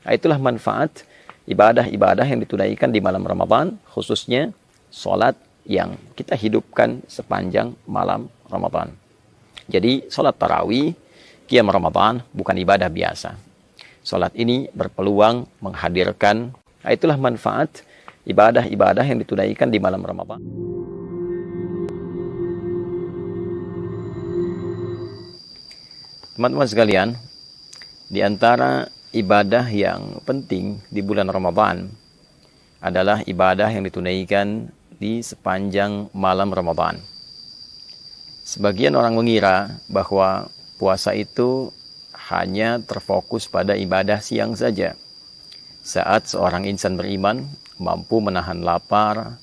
Nah, itulah manfaat ibadah-ibadah yang ditunaikan di malam Ramadan, khususnya sholat yang kita hidupkan sepanjang malam Ramadan. Jadi sholat tarawih, qiyam Ramadan bukan ibadah biasa. Sholat ini berpeluang menghadirkan, nah, itulah manfaat ibadah-ibadah yang ditunaikan di malam Ramadan. Teman-teman sekalian, di antara ibadah yang penting di bulan Ramadan adalah ibadah yang ditunaikan di sepanjang malam Ramadan. Sebagian orang mengira bahwa puasa itu hanya terfokus pada ibadah siang saja. Saat seorang insan beriman mampu menahan lapar,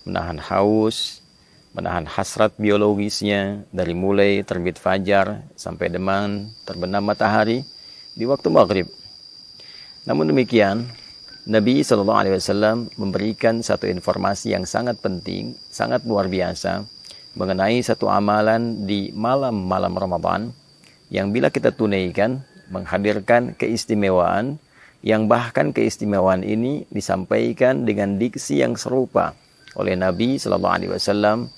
menahan haus, menahan hasrat biologisnya dari mulai terbit fajar sampai terbenam matahari di waktu maghrib. Namun demikian, Nabi SAW memberikan satu informasi yang sangat penting, sangat luar biasa mengenai satu amalan di malam-malam Ramadan yang bila kita tunaikan menghadirkan keistimewaan, yang bahkan keistimewaan ini disampaikan dengan diksi yang serupa oleh Nabi SAW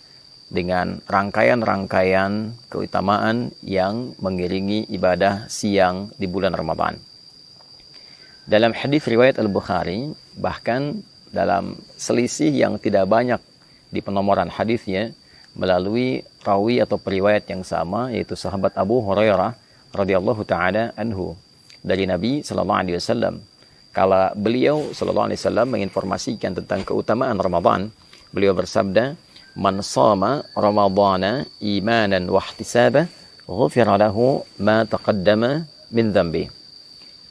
dengan rangkaian-rangkaian keutamaan yang mengiringi ibadah siang di bulan Ramadan. Dalam hadis riwayat Al-Bukhari, bahkan dalam selisih yang tidak banyak di penomoran hadisnya, melalui rawi atau periwayat yang sama, yaitu sahabat Abu Hurairah radhiyallahu taala anhu dari Nabi sallallahu alaihi wasallam. Kala beliau sallallahu alaihi wasallam menginformasikan tentang keutamaan Ramadan, beliau bersabda, "Man shama Ramadhana imanan wa ihtisaban, ghufira lahu ma taqaddama min dhanbi."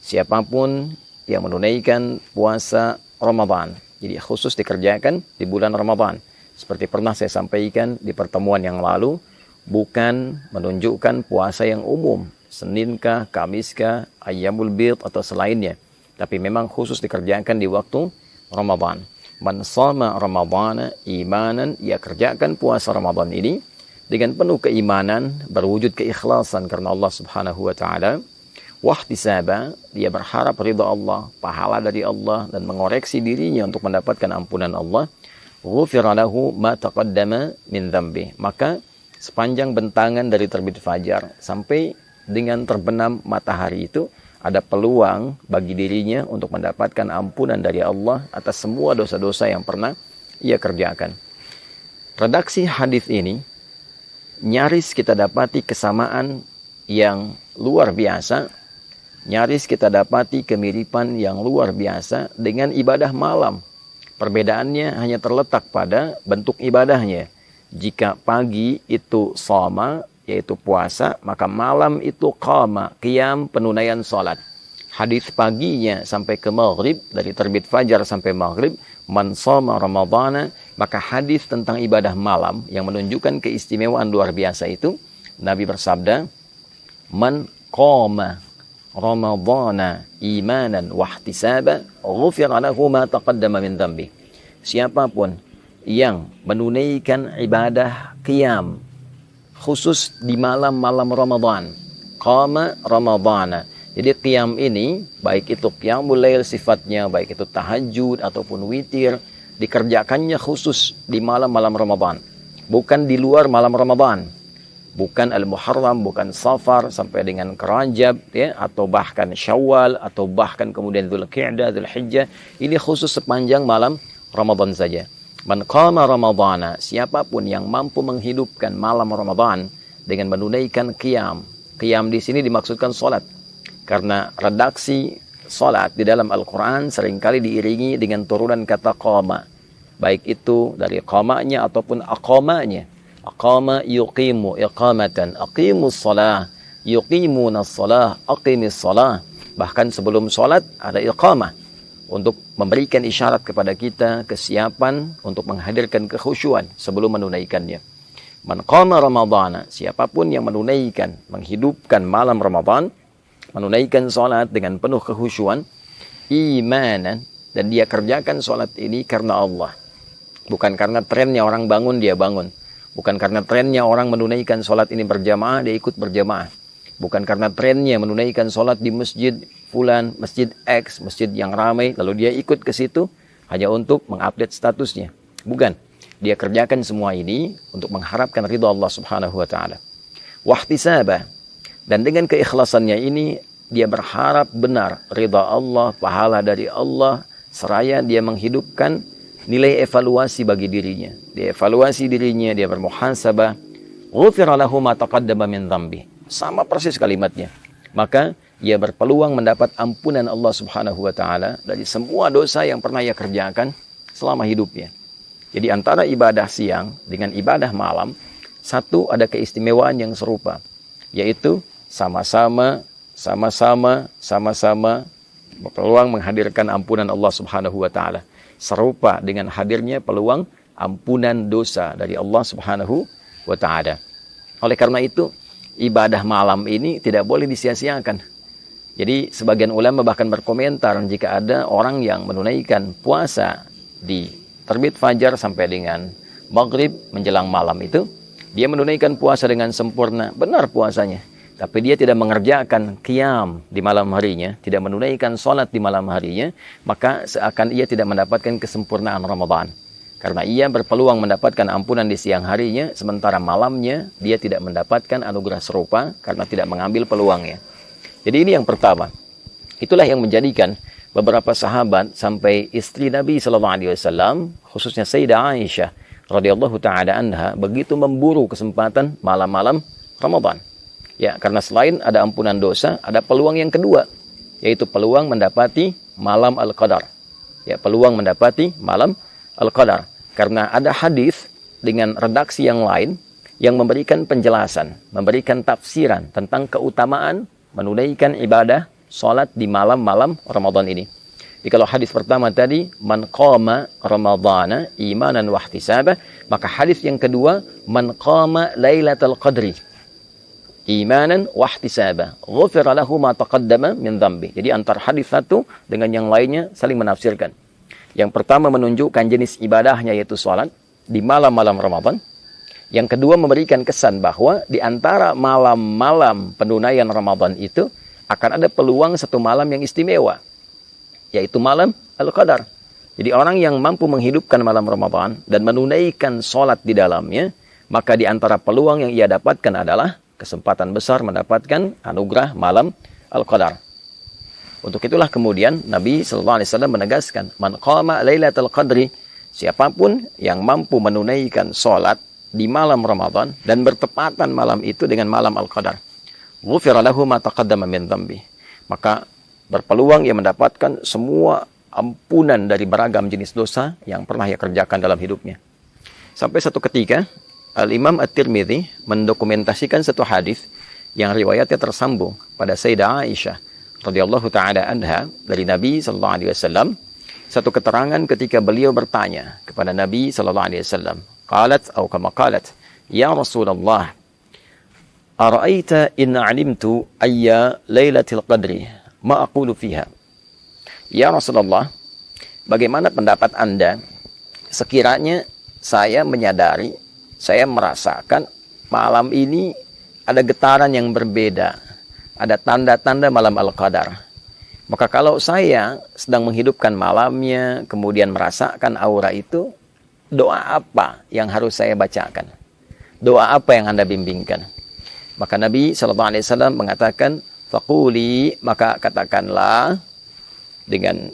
Siapapun yang menunaikan puasa Ramadan, jadi khusus dikerjakan di bulan Ramadan. Seperti pernah saya sampaikan di pertemuan yang lalu, bukan menunjukkan puasa yang umum, Seninkah, Kamiskah, Ayyamul Bid atau selainnya, tapi memang khusus dikerjakan di waktu Ramadan. Man shama Ramadhana imanan, ia kerjakan puasa Ramadan ini dengan penuh keimanan, berwujud keikhlasan karena Allah Subhanahu wa taala. Wahtisaba, dia berharap ridha Allah, pahala dari Allah, dan mengoreksi dirinya untuk mendapatkan ampunan Allah. Ghufira lahu ma taqaddama min dhanbi, maka sepanjang bentangan dari terbit fajar sampai dengan terbenam matahari itu ada peluang bagi dirinya untuk mendapatkan ampunan dari Allah atas semua dosa-dosa yang pernah ia kerjakan. Redaksi hadis ini nyaris kita dapati kesamaan yang luar biasa, nyaris kita dapati kemiripan yang luar biasa dengan ibadah malam. Perbedaannya hanya terletak pada bentuk ibadahnya. Jika pagi itu shoma, yaitu puasa, maka malam itu qama, qiyam, penunaian salat. Hadis paginya sampai ke maghrib, dari terbit fajar sampai maghrib, man shoma Ramadhana, maka hadis tentang ibadah malam yang menunjukkan keistimewaan luar biasa itu, Nabi bersabda, man qama Ramadhana imanan wahtisaba, ghufira lahu ma taqaddama min dhanbi. Siapapun yang menunaikan ibadah qiyam khusus di malam-malam Ramadan, qama Ramadhana. Jadi qiyam ini baik itu qiyamul lail sifatnya, baik itu tahajud ataupun witir, dikerjakannya khusus di malam-malam Ramadan, bukan di luar malam Ramadan. Bukan Al-Muharram, bukan Safar sampai dengan Rajab, ya, atau bahkan Syawal, atau bahkan kemudian Dzulqa'dah, Dzulhijjah. Ini khusus sepanjang malam Ramadan saja. Man qama Ramadhana, siapapun yang mampu menghidupkan malam Ramadan dengan menunaikan qiyam. Qiyam di sini dimaksudkan salat. Karena redaksi salat di dalam Al-Qur'an seringkali diiringi dengan turunan kata qama. Baik itu dari qamanya ataupun aqamanya. Aqama yuqimu iqamatan, aqimus salah, yuqimunas salah, aqimis salah. Bahkan sebelum salat ada iqamah untuk memberikan isyarat kepada kita kesiapan untuk menghadirkan kekhusyuan sebelum menunaikannya. Man qama Ramadhana, siapapun yang menunaikan, menghidupkan malam Ramadan, menunaikan salat dengan penuh kekhusyuan, imanan, dan dia kerjakan salat ini karena Allah. Bukan karena trennya orang bangun dia bangun. Bukan karena trennya orang menunaikan sholat ini berjamaah, dia ikut berjamaah. bukan karena trennya menunaikan sholat di masjid fulan, masjid X, masjid yang ramai, lalu dia ikut ke situ hanya untuk mengupdate statusnya. Bukan. Dia kerjakan semua ini untuk mengharapkan ridha Allah Subhanahu wa taala. Wahtisaba, dan dengan keikhlasannya ini dia berharap benar ridha Allah, pahala dari Allah, seraya dia menghidupkan nilai evaluasi bagi dirinya. Dia evaluasi dirinya, dia bermuhasabah. Ghufira lahu ma taqaddama min dhanbi. Sama persis kalimatnya. Maka ia berpeluang mendapat ampunan Allah Subhanahu wa taala dari semua dosa yang pernah ia kerjakan selama hidupnya. Jadi antara ibadah siang dengan ibadah malam, satu ada keistimewaan yang serupa, yaitu sama-sama berpeluang menghadirkan ampunan Allah Subhanahu wa taala. Serupa dengan hadirnya peluang ampunan dosa dari Allah Subhanahu wa taala. Oleh karena itu, ibadah malam ini tidak boleh disia-siakan. Jadi sebagian ulama bahkan berkomentar jika ada orang yang menunaikan puasa di terbit fajar sampai dengan maghrib menjelang malam itu, dia menunaikan puasa dengan sempurna, benar puasanya. Tapi dia tidak mengerjakan qiyam di malam harinya, tidak menunaikan sholat di malam harinya, maka seakan ia tidak mendapatkan kesempurnaan Ramadan. Karena ia berpeluang mendapatkan ampunan di siang harinya, sementara malamnya dia tidak mendapatkan anugerah serupa karena tidak mengambil peluangnya. Jadi ini yang pertama. Itulah yang menjadikan beberapa sahabat sampai istri Nabi SAW, khususnya Sayyidah Aisyah radhiyallahu taala anha, begitu memburu kesempatan malam-malam Ramadan. Ya, karena selain ada ampunan dosa, ada peluang yang kedua, yaitu peluang mendapati malam Al-Qadar. Ya, peluang mendapati malam Al-Qadar. Karena ada hadis dengan redaksi yang lain yang memberikan penjelasan, memberikan tafsiran tentang keutamaan menunaikan ibadah salat di malam-malam Ramadan ini. Jadi kalau hadis pertama tadi, man qama ramadhana imanan wa ihtisaba, maka hadis yang kedua, man qama lailatul qadri imanan wa ihtisaba, ghufira lahu ma taqaddama min dhanbi. Jadi antara hadis satu dengan yang lainnya saling menafsirkan. Yang pertama menunjukkan jenis ibadahnya yaitu salat di malam-malam Ramadan. Yang kedua memberikan kesan bahwa di antara malam-malam penunaian Ramadan itu akan ada peluang satu malam yang istimewa, yaitu malam Al-Qadar. Jadi orang yang mampu menghidupkan malam Ramadan dan menunaikan sholat di dalamnya, maka di antara peluang yang ia dapatkan adalah kesempatan besar mendapatkan anugerah malam Al-Qadar. Untuk itulah kemudian Nabi SAW menegaskan, man qama lailatul qadri, siapapun yang mampu menunaikan sholat di malam Ramadan dan bertepatan malam itu dengan malam Al-Qadar, ghufira lahu ma taqaddama min dhanbi, maka berpeluang ia mendapatkan semua ampunan dari beragam jenis dosa yang pernah ia kerjakan dalam hidupnya. Sampai satu ketika Al-Imam At-Tirmidzi mendokumentasikan satu hadis yang riwayatnya tersambung pada Sayyidah Aisyah radhiyallahu taala anha dari Nabi sallallahu alaihi wasallam, satu keterangan ketika beliau bertanya kepada Nabi sallallahu alaihi wasallam, qalat atau kama qalat, ya Rasulullah, ara'aita in 'alimtu ayya lailatul qadri ma aqulu fiha. Ya Rasulullah, bagaimana pendapat Anda sekiranya saya menyadari, saya merasakan malam ini ada getaran yang berbeda, ada tanda-tanda malam Al-Qadar. Maka kalau saya sedang menghidupkan malamnya, kemudian merasakan aura itu, doa apa yang harus saya bacakan? Doa apa yang Anda bimbingkan? Maka Nabi SAW mengatakan, faquli, maka katakanlah dengan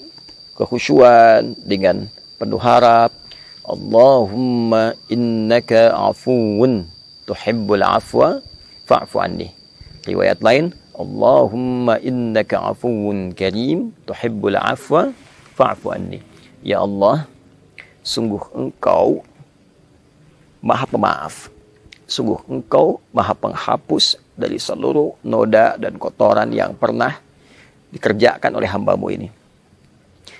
kekhusyuan, dengan penuh harap, Allahumma innaka afuun tuhibbul afwa fa'fu anni. Riwayat lain, Allahumma innaka afuun karim tuhibbul afwa fa'fu anni. Ya Allah, sungguh Engkau Maha Pemaaf. Sungguh Engkau Maha Penghapus dari seluruh noda dan kotoran yang pernah dikerjakan oleh hamba-Mu ini.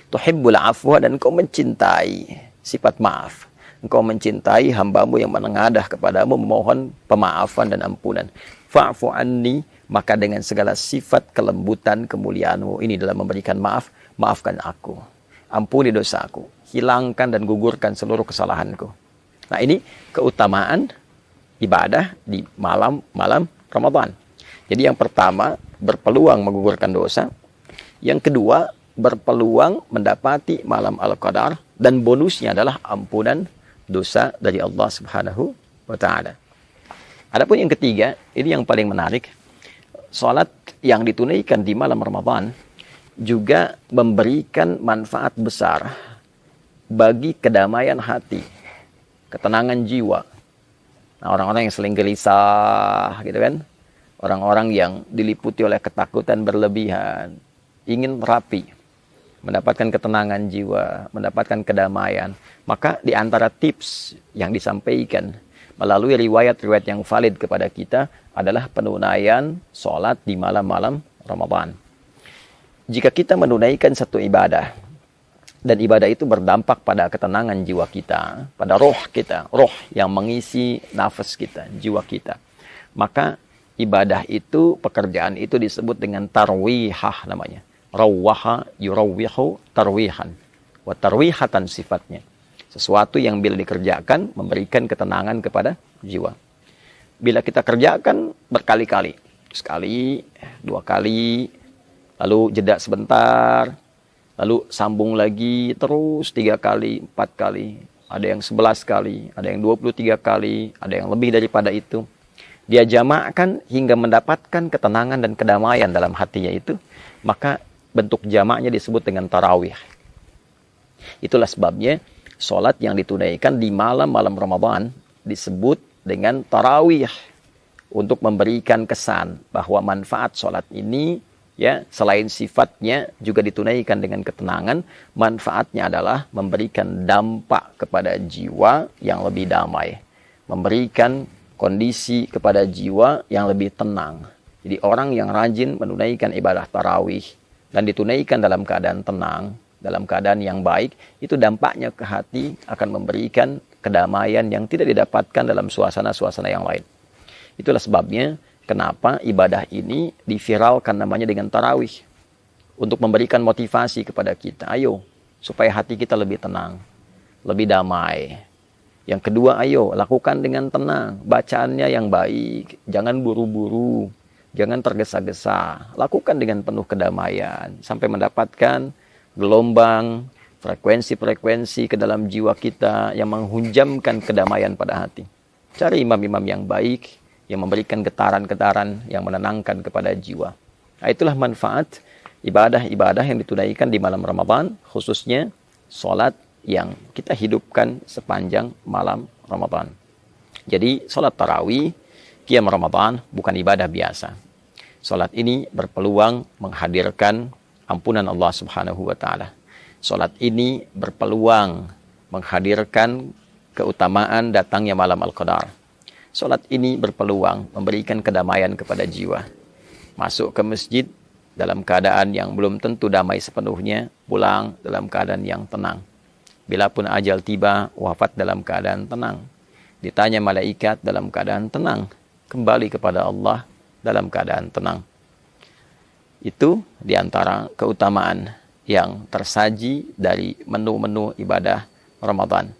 Tuhibbul afwa, dan Engkau mencintai sifat maaf. Engkau mencintai hamba-Mu yang menengadah kepadamu, memohon pemaafan dan ampunan. Fa'fu anni, maka dengan segala sifat kelembutan kemuliaan-Mu ini dalam memberikan maaf, maafkan aku. Ampuni dosaku, hilangkan dan gugurkan seluruh kesalahanku. Nah, ini keutamaan ibadah di malam-malam Ramadan. Jadi yang pertama, berpeluang menggugurkan dosa. Yang kedua, berpeluang mendapati malam Al-Qadar. Dan bonusnya adalah ampunan dosa dari Allah Subhanahu wa Ta'ala. Adapun yang ketiga, ini yang paling menarik. Salat yang ditunaikan di malam Ramadan juga memberikan manfaat besar bagi kedamaian hati, ketenangan jiwa. Nah, orang-orang yang sering gelisah, gitu kan? Orang-orang yang diliputi oleh ketakutan berlebihan, ingin terapi, mendapatkan ketenangan jiwa, mendapatkan kedamaian. Maka di antara tips yang disampaikan melalui riwayat-riwayat yang valid kepada kita adalah penunaian sholat di malam-malam Ramadan. Jika kita menunaikan satu ibadah, dan ibadah itu berdampak pada ketenangan jiwa kita, pada roh kita, roh yang mengisi nafas kita, jiwa kita, maka ibadah itu, pekerjaan itu disebut dengan tarwihah namanya. Rawwaha yurawwihu tarwihan. Wa tarwihatan sifatnya. Sesuatu yang bila dikerjakan memberikan ketenangan kepada jiwa. Bila kita kerjakan berkali-kali, sekali, dua kali, lalu jeda sebentar, lalu sambung lagi terus 3 kali, 4 kali, ada yang 11 kali, ada yang 23 kali, ada yang lebih daripada itu. Dia jamakkan hingga mendapatkan ketenangan dan kedamaian dalam hatinya itu, maka bentuk jamaknya disebut dengan tarawih. Itulah sebabnya sholat yang ditunaikan di malam-malam Ramadan disebut dengan tarawih, untuk memberikan kesan bahwa manfaat sholat ini, ya, selain sifatnya juga ditunaikan dengan ketenangan, manfaatnya adalah memberikan dampak kepada jiwa yang lebih damai, memberikan kondisi kepada jiwa yang lebih tenang. Jadi orang yang rajin menunaikan ibadah tarawih dan ditunaikan dalam keadaan tenang, dalam keadaan yang baik, itu dampaknya ke hati akan memberikan kedamaian yang tidak didapatkan dalam suasana-suasana yang lain. Itulah sebabnya kenapa ibadah ini diviralkan namanya dengan tarawih. Untuk memberikan motivasi kepada kita. Ayo, supaya hati kita lebih tenang, lebih damai. Yang kedua, ayo, lakukan dengan tenang. Bacaannya yang baik. Jangan buru-buru. Jangan tergesa-gesa. Lakukan dengan penuh kedamaian. Sampai mendapatkan gelombang, frekuensi-frekuensi ke dalam jiwa kita yang menghunjamkan kedamaian pada hati. Cari imam-imam yang baik, yang memberikan getaran-getaran yang menenangkan kepada jiwa. Nah, itulah manfaat ibadah-ibadah yang ditunaikan di malam Ramadan, khususnya sholat yang kita hidupkan sepanjang malam Ramadan. Jadi sholat tarawih, qiyam Ramadan bukan ibadah biasa. Sholat ini berpeluang menghadirkan ampunan Allah Subhanahu wa Ta'ala. Sholat ini berpeluang menghadirkan keutamaan datangnya malam Al-Qadar. Sholat ini berpeluang memberikan kedamaian kepada jiwa. Masuk ke masjid dalam keadaan yang belum tentu damai sepenuhnya, pulang dalam keadaan yang tenang. Bila pun ajal tiba, wafat dalam keadaan tenang. Ditanya malaikat dalam keadaan tenang. Kembali kepada Allah dalam keadaan tenang. Itu diantara keutamaan yang tersaji dari menu-menu ibadah Ramadan.